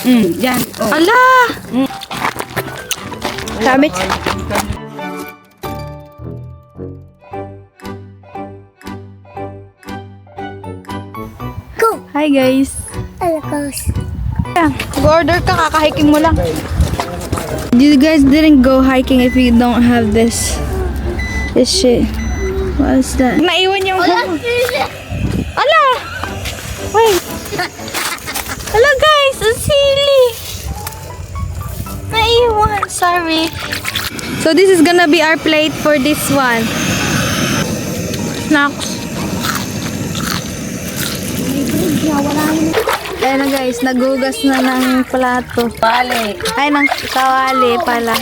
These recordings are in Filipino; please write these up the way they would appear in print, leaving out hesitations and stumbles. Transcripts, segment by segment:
Yan. Oh. Ala! Rabbit. Go! Hi guys. Alakos. Go-order ka, kakahiking mo lang. You guys didn't go hiking if you don't have this shit. What is that? Naiwan yung... Ala! Wait. Ala guys, ang sili. Naiwan. Sorry. So this is gonna be our plate for this one. Snacks. Ayan na guys, nagugas na ng plato. Bale. Ay, ng kawali pala.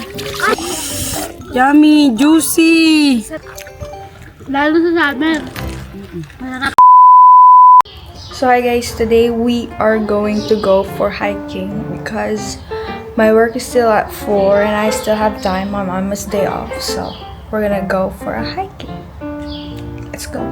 Yummy, juicy. Lalo sa summer. So hi guys, today we are going to go for hiking because my work is still at 4 and I still have time. My mama's day off, so we're gonna go for a hiking. Let's go.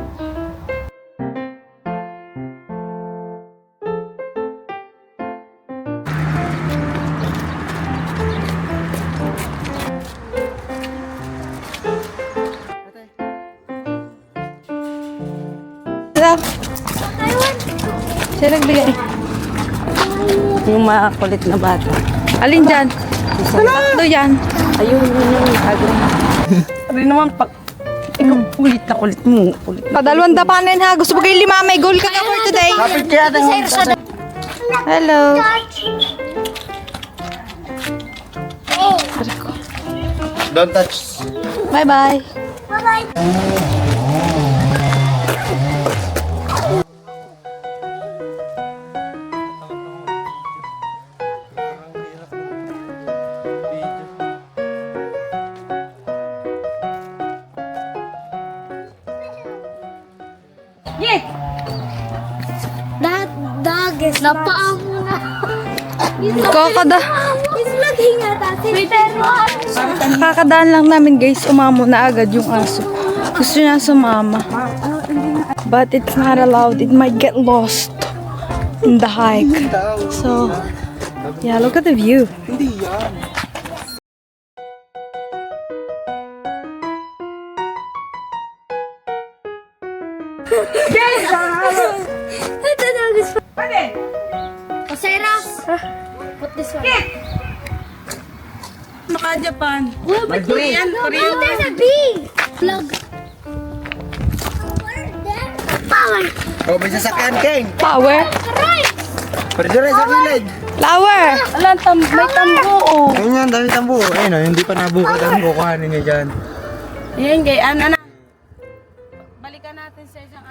Sino nagbigay? Yung mga kulit na bata. Alin dyan? Tatlo yan. Ayun, yun. Sabi naman, pag ikaw kulit mo. Kulit na. Padalwan dapanin ha. Gusto mo kayo lima? May goal ka na for today. Kapit kaya na Hello. Don't touch. Bye-bye. Bye-bye. That dog is napaa mo na. Kakada. He's looking at us. Kakadaan lang namin guys. Umamo na agad yung aso. Gusto niya sumama. But it's not allowed. It might get lost in the hike. So, yeah, look at the view. That dog is Joseras. Put this one. Naka-Japan. Well, but Korean, no, Korean. there's a bee. Plug. Power. Oh, may sasakyan, King. Power. Right. Pwede rin sa gilid. Flower. Alam, may tambo, oh. Ganyan, dami tambo. Ayun, hindi pa nabukat ang kukuhanin niya dyan. Ayan, gay. Ano na? Balikan natin sa isang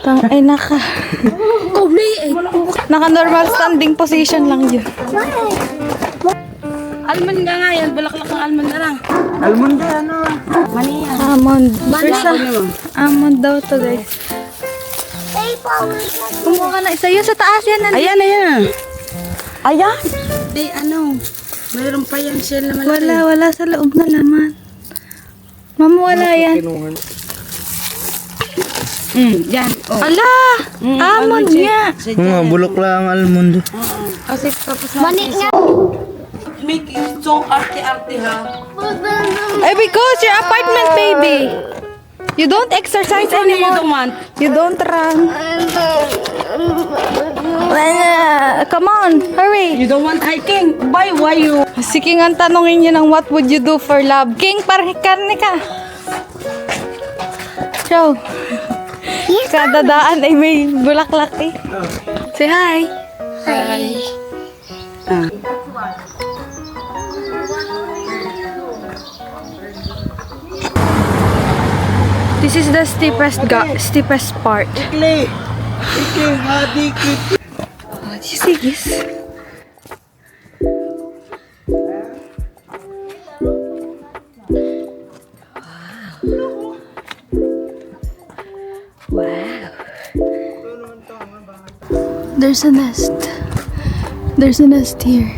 Tang ay naka. Naka normal standing position lang yun. almond nga yan. Bulaklak ng almond na lang. Almond yan, ano? Mani yan. Almond. There's almond daw to guys. Hey, power. Kumuha ka na isa. Yun sa taas yan. Ayan, ayan. Ayan. Di, ano. Mayroon pa yan shell na malaki. Wala sa loob na laman. Mama, wala yan. Yan. Oh. Ala! Almond niya. Bulok lang ang almond. Kasi tapos Mani nga. make it so arte-arte ha. Eh, because your apartment, baby. You don't exercise You anymore. don't want. You don't run. Come on, hurry. You don't want hiking. Why you? Si King ang tanongin niyo ng what would you do for love. King, karne ka. Show. Kada daan ay may bulaklak eh. Say hi. Hi. This is the steepest part. Ikli! Ikli, hadi, ikli. Oh, did you see this? There's a nest. There's a nest here.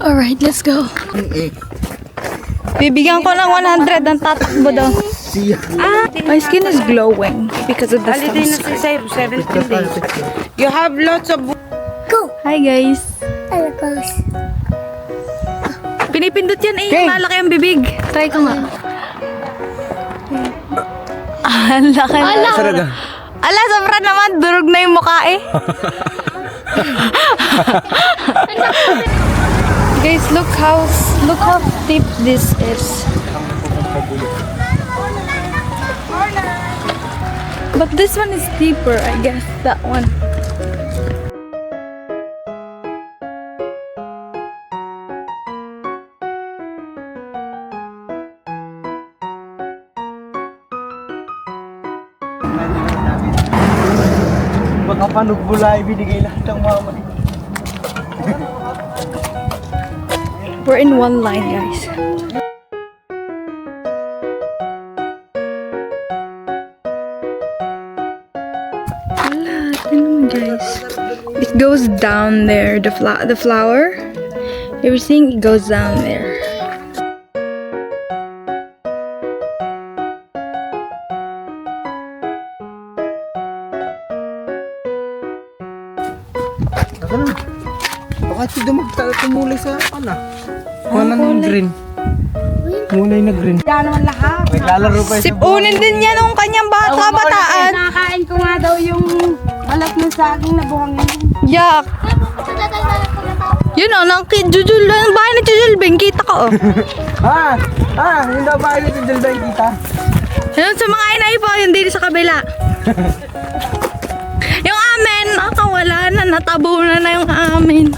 Alright, let's go. Bibigyan ko ng 100 ang tatakbo daw. Siya. My skin is glowing because of the Holiday na si sunscreen. Sir, 17 days. You have lots of... Hi guys. Alakos. Pinipindot yan eh. Malaki ang bibig. Try ko nga. Ang laki. Saraga. Ala, sobra naman. Durog na yung mukha eh. Guys, look how deep this is. But this one is deeper, I guess. That one. Baka panugbula, ibinigay lahat ng mama. We're in one line, guys. Wala, tingnan mo, guys. It goes down there. The flower. Everything goes down there. Ako na. Baka ito tumulay sa ano. Wala ng green. Mulay na green. Yan naman lahat. Naglalaro pa ito. Sipunin din niya nung kanyang bata-bataan. Nakakain ko nga daw yung balat ng saging na buhangin. Yak. Yun o, Jujul, ang bahay ni Jujul, Beng, kita ko o. Hindi ba bahay nito dyan ba yung kita? Yun, sa mga inay po, yung din sa kabila. Yung amin, nakawala na, natabunan na yung amin.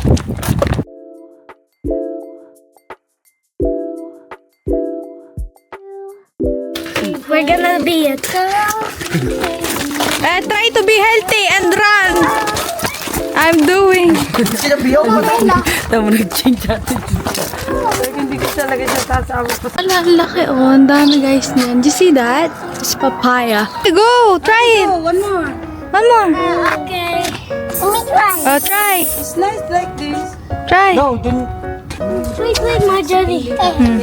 We're gonna be a Try to be healthy and run. I'm doing. Sinabiyaw mo na. Tama nag-change natin. Hindi ko talaga siya sasama pa. Ang laki oh, ang dami guys niyan. Do you see that? It's papaya. Go, try it. Oh, one more. One more. Okay. Let me try. Oh, try. Slice like this. Try. No, dun. Wait, Marjorie. Marjorie.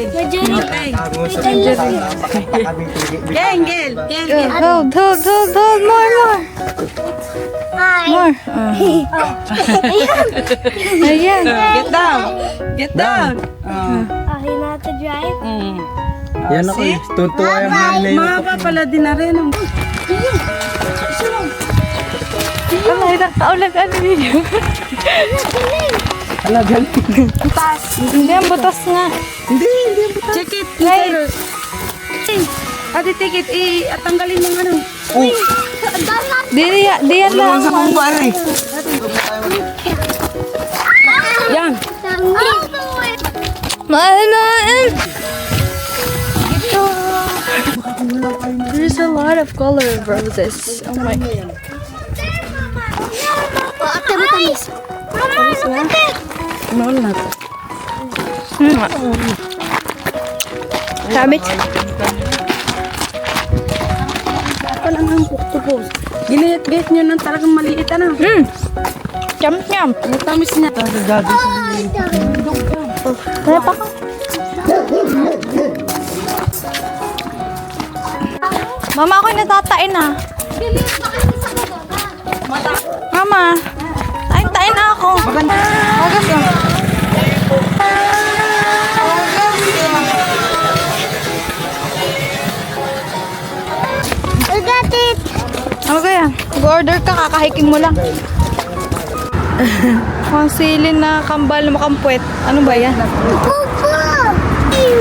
Gengel. Gengel. Hold. More. Hi. More. Ayan. Get down. Get down. Are you not to drive? Yan ako eh. Tuntua yung mga name. Mahaba pala din na rin. Ay, nakaulag ano video. Ala, galing. Hindi, ang butas nga. Hindi. Check it. Right. Ate, take it. Tanggalin yung ano. Oh, Di yan lang. sa mong pare. Yan. There's a lot of color of roses. Oh my god. Ate, matamis. Mahal na. Rabbit. Ako lang ang puktupos. Ginayat-gayat nyo ng talagang maliit ano. Yum. Matamis niya. Kaya pa ka. Mama, ako'y natatain na. Mama, tain na ako. Agas yun. I got it. Ano kaya? Mag-order ka, kakahiking mo lang. Ang silin na kambal na makampwet. Ano ba yan?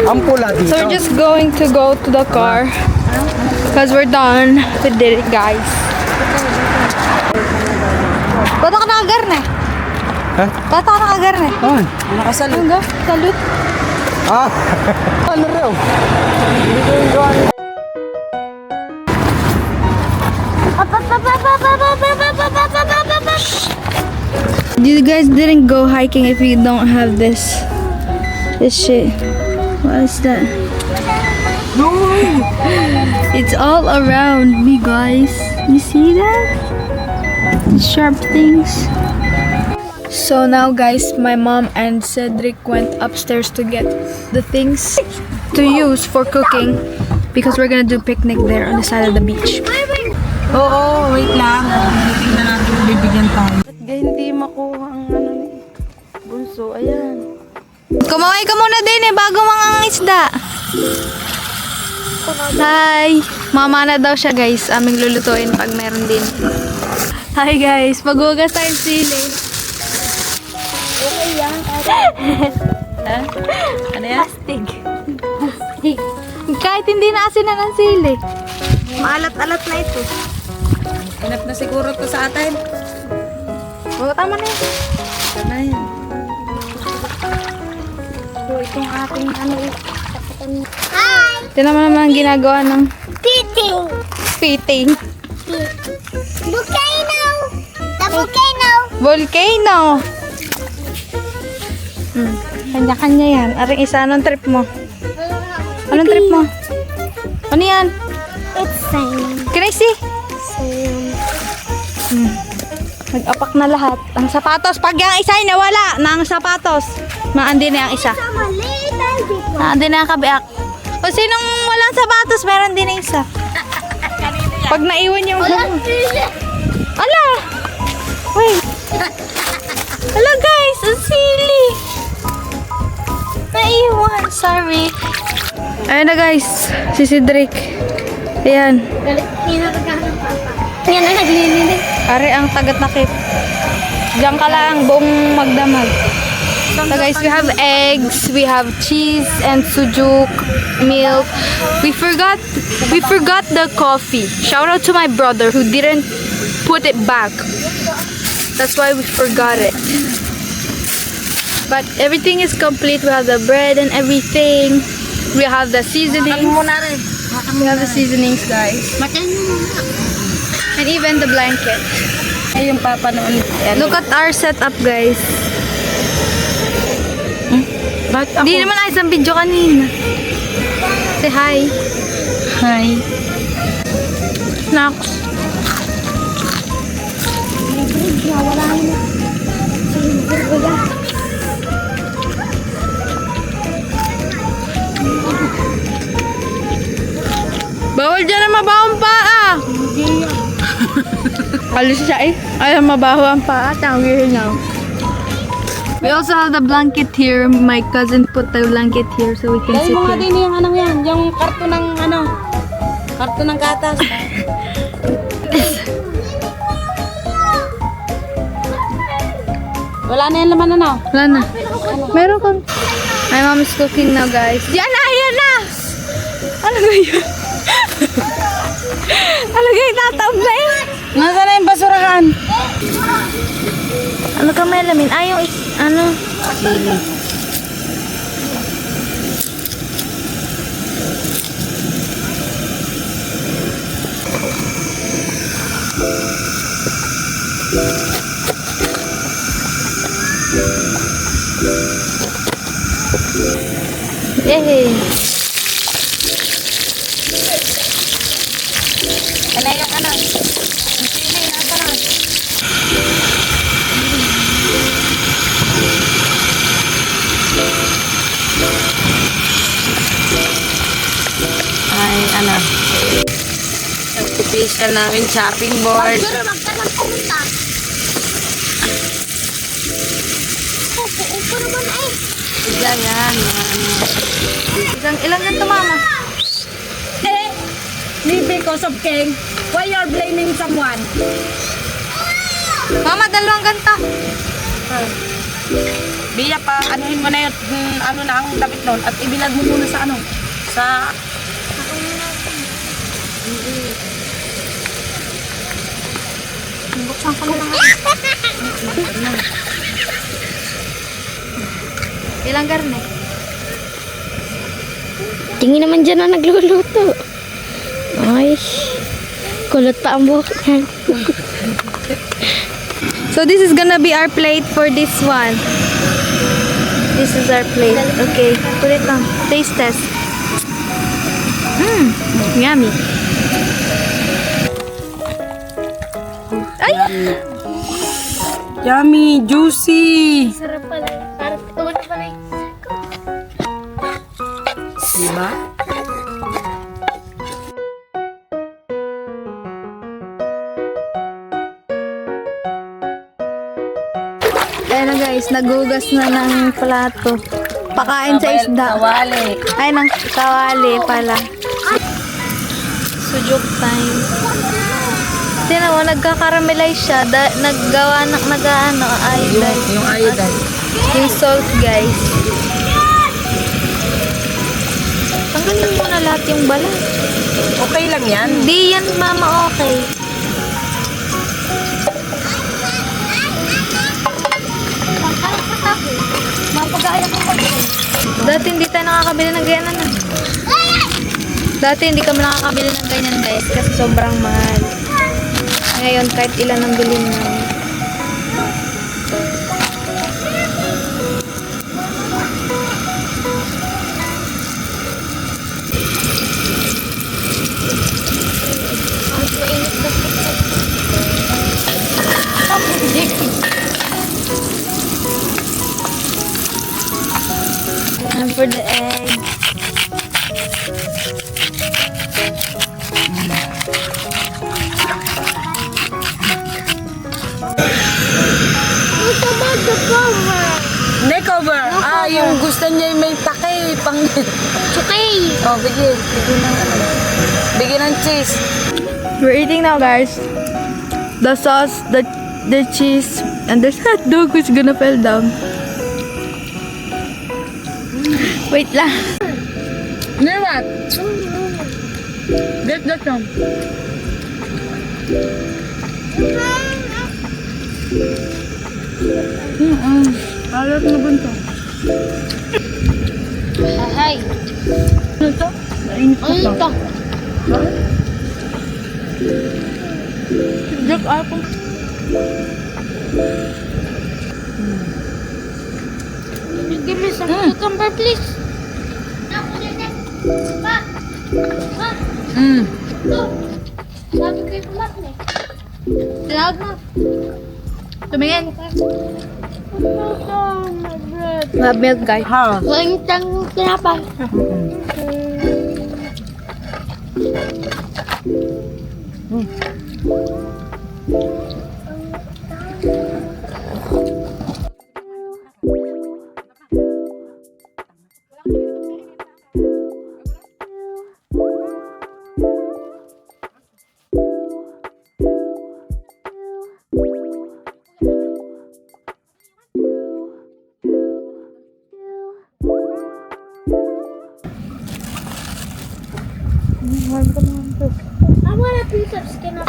Ang pula dito. So we're just going to go to the car. Because we're done with it, guys. Ba't ako nakagarne? Ha? Ba't ako nakagarne? Ay. Nakasalot. Ano ga? Salute. Ano raw? You guys didn't go hiking if you don't have this shit. What is that? No! It's all around me, guys. You see that? Sharp things. So now guys, my mom and Cedric went upstairs to get the things to use for cooking because we're gonna do picnic there on the side of the beach. Oo, wait lang. Tingnan natin kung bibigyan tayo. At hindi makuha ang ano ni Bunso. Ayan. Kumaway ka muna din bago mga isda. Hi! Mama na daw siya guys. Aming lulutuin pag meron din. Hi guys! Maghugas tayong sili. Okay yan. Ano yan? Kahit hindi na asin na ng sili. Maalat-alat na ito. Hanap na siguro to sa atin. Oo, tama na yun. Tama yan. So, itong aking ano. Hi! Tignan mo naman ang ginagawa ng Fitting! fitting. Volcano! The volcano! Volcano! Kanya-kanya yan. Aring isa, anong trip mo? Anong trip mo? Ano yan? It's same. Can I see? Same. Nag-apak na lahat. Ang sapatos. Pag yung isa ay nawala ng sapatos, maandi na yung isa. Sama little bit. Maandi na yung kabiak. O sinong walang sapatos, meron din na isa. Pag naiwan yung... Ala! Wait. Ala guys, ang sili. Naiwan, sorry. Ayun na guys, si Cedric. Ayan. Galit. Hinaragahan papa. Yan na naglilinig. Are ang tagat nakip. Diyan ka lang, buong magdamag. So guys, we have eggs, we have cheese and sujuk, milk. We forgot the coffee. Shout out to my brother who didn't put it back. That's why we forgot it. But everything is complete. We have the bread and everything. We have the seasonings. We have the seasonings, guys. And even the blanket. Ay, yung papa noon. Look at our setup, guys. Bakit ako? Di naman ayos ang video kanina. Say hi. Hi. Snacks. Wala na. Silver ko yan. Bawal dyan ang mabahong paa. Alis siya eh. Ay, mabaho ang paa. Tangihin niya. We also have the blanket here. My cousin put the blanket here so we can Dahil sit mo nga here. din yung ano yan. Yung karto ng ano. Karto ng gatas. Wala na yan laman ano. Wala na. Meron kang... My mom is cooking now, guys. Yan na! Yan na! Ano ba yun? Ano ba yung tataob na yun? Nasaan na yung basurahan? Ano ka may lamin? Ay, yung ano? Yay! Ano yung ano? Sili, nasa na? Ay, ano? Nagpipisan namin shopping board. Pero wag ka lang pumunta. Upo naman ay. Diyan yan. Ilang ganito, mama? Because of King, why you're blaming someone? Mama, dalawang ganito. Biya pa, anuhin mo na yun, ano na ang damit nun, at ibilad mo muna sa ano, sa... Buksan ko na lang. Ilang garne? Tingin naman dyan na nagluluto. Ay, kulot pa ang buhok niya. So this is gonna be our plate for this one. This is our plate. Okay, put it on. Taste test. Yummy. Ay! Yummy, juicy. Sarap pala. Parang tuwan pala. Diba? Ayan na guys, nagugas na ng plato. Pakain sa isda. Kawali. Ay, ng kawali pala. Sujuk time. Tingnan mo, nagka-caramelize siya. Naggawa ng iodine. Yung iodine. Yung salt, guys. Tanggalin mo na lahat yung balat. Okay lang yan. Hindi yan, mama, okay. Dati hindi tayo nakakabili ng ganyan na. Dati hindi kami nakakabili ng ganyan guys kasi sobrang mahal. Ngayon kahit ilan ang bilhin namin. And for the egg. Makeover. Ah, yung gusto niya may takay. Pang... Okay. Oh, bigyan. Bigyan ng ano. Bigyan ng cheese. We're eating now guys. The sauce, the cheese, and this hot dog is gonna fall down. Wait lang. You know what? Get that one. Alat na bunto. Hi. Ano to? Mainit Ano ito? Jack apple. Give me some cucumber, please. Sabi ko yung kumat na Tinawag mo. Tumingin. Love milk guys. Ha? Walang tang tinapay. I want a piece of skin of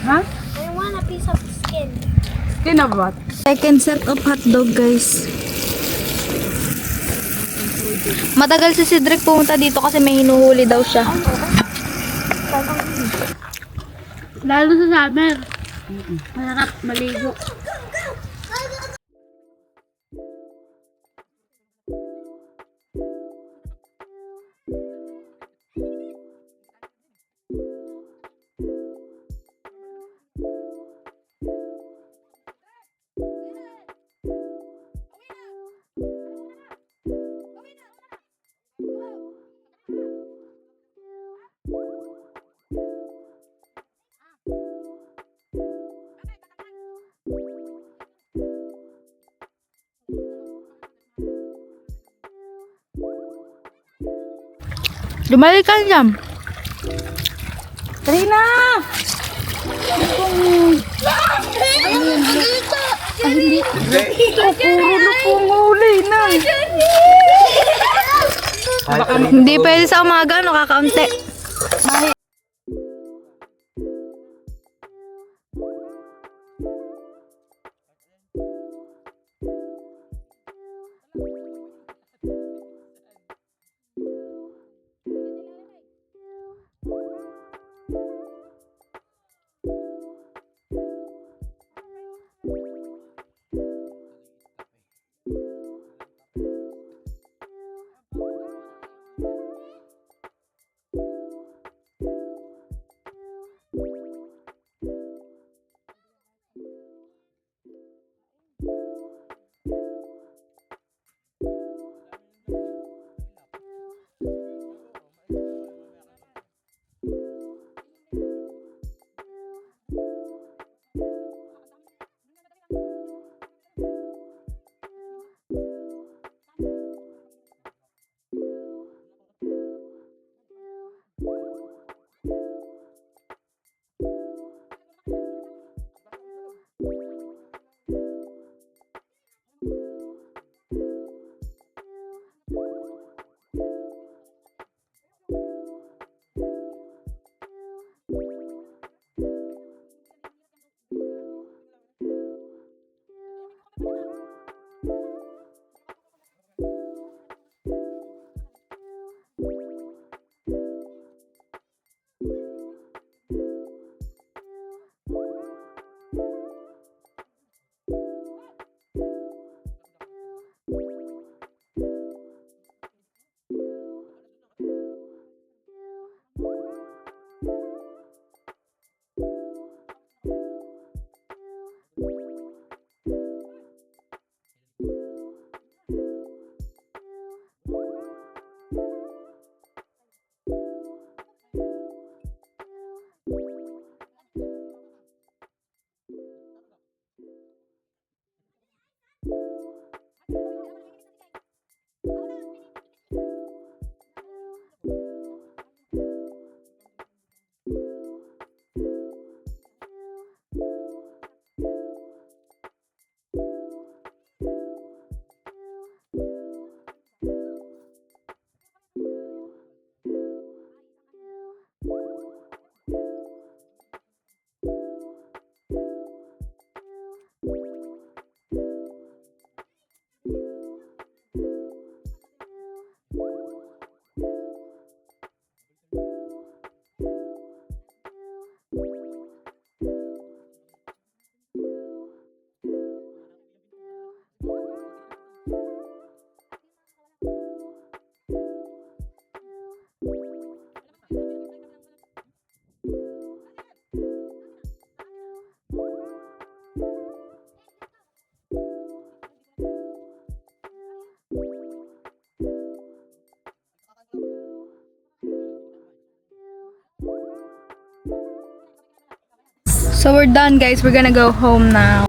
Ha? I want a piece of skin. Skin of what? Second set of hot dog guys. Matagal si Cedric pumunta dito kasi may hinuhuli daw siya. Lalo sa summer. Masarap maligo. Dumali ka dyan. Try na! Puro na punguli na. Hindi pwede sa umaga, no, kakaunti. So we're done, guys. We're gonna go home now.